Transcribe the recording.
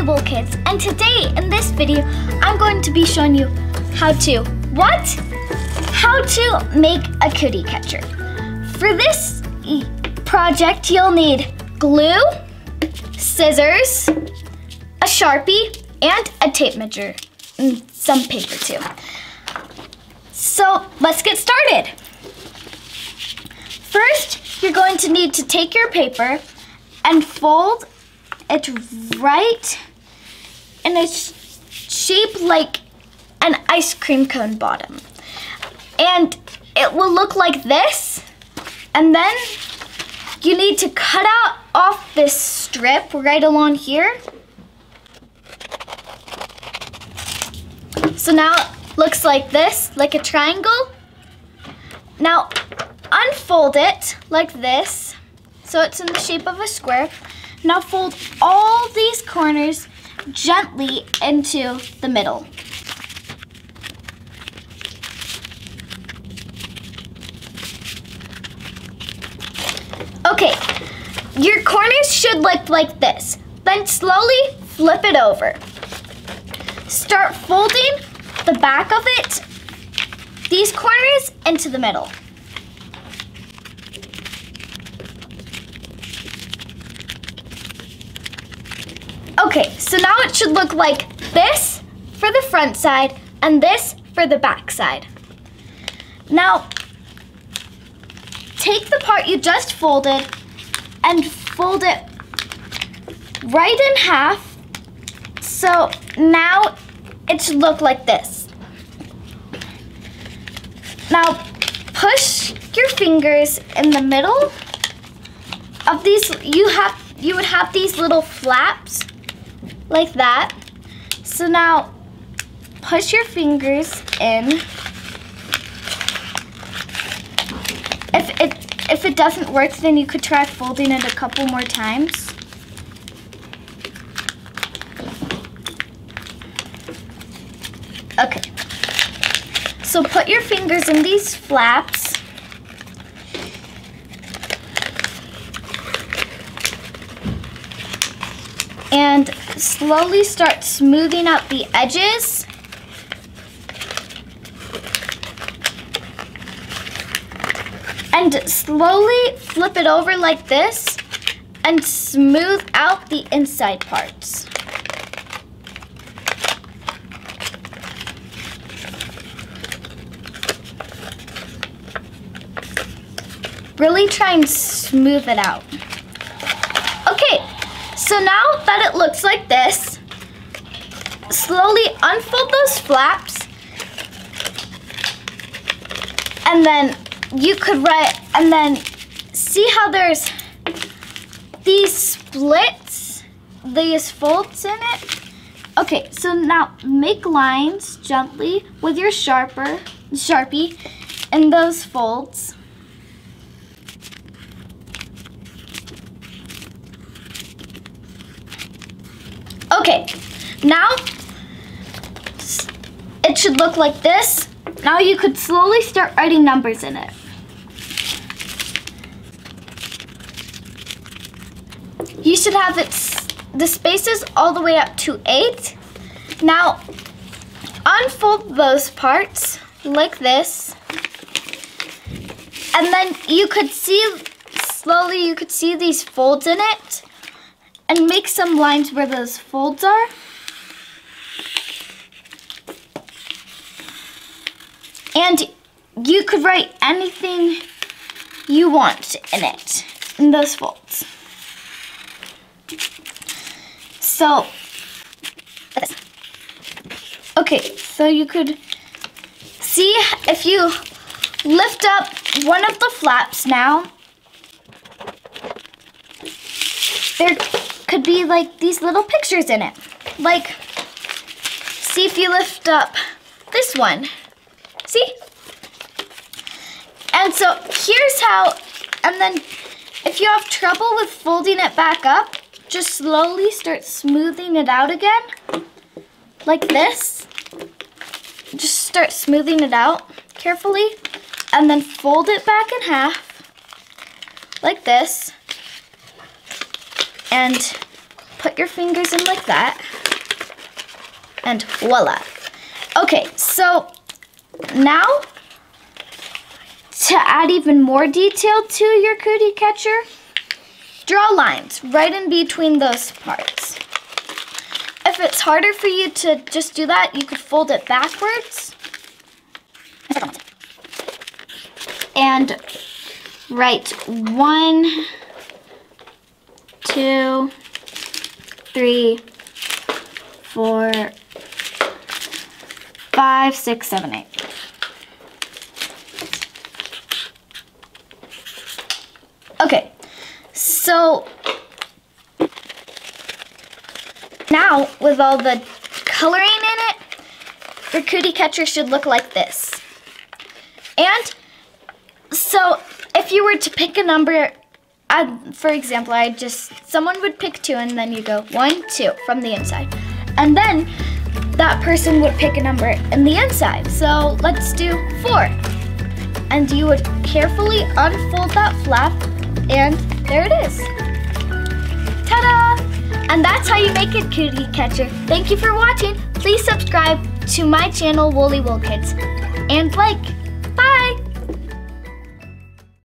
Able Kids, and today in this video I'm going to be showing you how to make a cootie catcher. For this project you'll need glue, scissors, a Sharpie, and a tape measure, and some paper too. So let's get started. First, you're going to need to take your paper and fold it right in a shape like an ice cream cone bottom. And it will look like this. And then you need to cut off this strip right along here. So now it looks like this, like a triangle. Now unfold it like this, so it's in the shape of a square. Now fold all these corners gently into the middle. Okay, your corners should look like this. Then slowly flip it over. Start folding the back of it, these corners, into the middle. Okay, so now it should look like this for the front side and this for the back side. Now, take the part you just folded and fold it right in half. So now it should look like this. Now, push your fingers in the middle of these. You would have these little flaps like that. So now push your fingers in. If it doesn't work, then you could try folding it a couple more times. Okay. So put your fingers in these flaps. And slowly start smoothing out the edges. And slowly flip it over like this and smooth out the inside parts. Really try and smooth it out. Okay. So now that it looks like this, slowly unfold those flaps, and then you could see how there's these splits, these folds in it. Okay, so now make lines gently with your Sharpie in those folds. Okay, now it should look like this. Now you could slowly start writing numbers in it. You should have the spaces all the way up to 8. Now unfold those parts like this. And then you could see these folds in it. And make some lines where those folds are. And you could write anything you want in it, in those folds. So, okay, so you could see if you lift up one of the flaps now, there could be like these little pictures in it. Like, see if you lift up this one. See? And so here's how, and then if you have trouble with folding it back up, just slowly start smoothing it out again. Like this. Just start smoothing it out carefully. And then fold it back in half. Like this. And put your fingers in like that. And voila. Okay, so now to add even more detail to your cootie catcher, draw lines right in between those parts. If it's harder for you to just do that, you could fold it backwards and write 1, 2, 3, 4, 5, 6, 7, 8. Okay, so now with all the coloring in it, your cootie catcher should look like this. And so if you were to pick a number, for example, someone would pick 2 and then you go 1, 2 from the inside. And then that person would pick a number in the inside. So let's do 4. And you would carefully unfold that flap and there it is. Ta-da! And that's how you make a cootie catcher. Thank you for watching. Please subscribe to my channel, Woolly Wool Kids, and like.